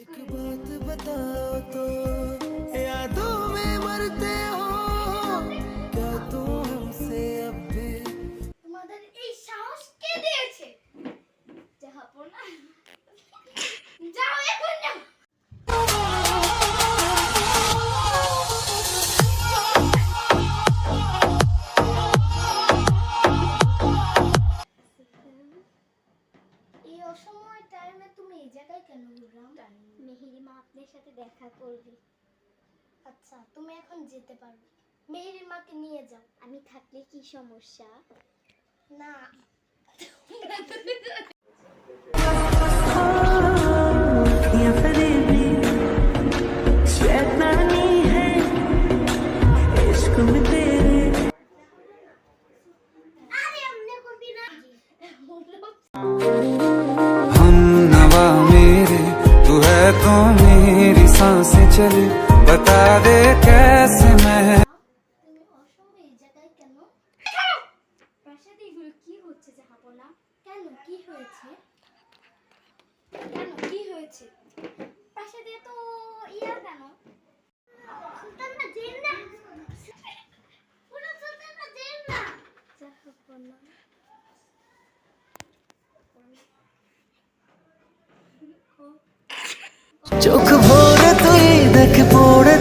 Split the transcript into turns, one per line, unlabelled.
एक बात बताओ तो यादों में मरते हो क्या तुम हमसे अब भी
তোমাদের এই সাহস কে দিয়েছে? জাহাপনা যাও এখন যাও। এই অসময় টাইমে তুমি এই জায়গায় কেন ঘুরলাম?
মেহেরিমা আপনার সাথে দেখা করবে।
আচ্ছা তুমি এখন যেতে পারবে, মেহেরির মাকে নিয়ে যাও।
আমি থাকলে কি সমস্যা?
না
या फरेबी शैतानी है इश्क में तेरे
আরে আমনে করবি না।
हम नवा मेरे तू है तो मेरी सांसें चले बता दे कैसे मैं
তুমি অসময়ে এই জায়গায় কেন?
প্রাসাদে এগুলো কি হচ্ছে জাহাপনা?
কেন কি হয়েছে? কেন কি হয়েছে?
প্রাসাদে তো ইয়া কেন?
সুলতান না জেন না, পুরো সুলতান না জেন না।
জাহাপনা
চোখ ভরে তুই দেখে পড়ে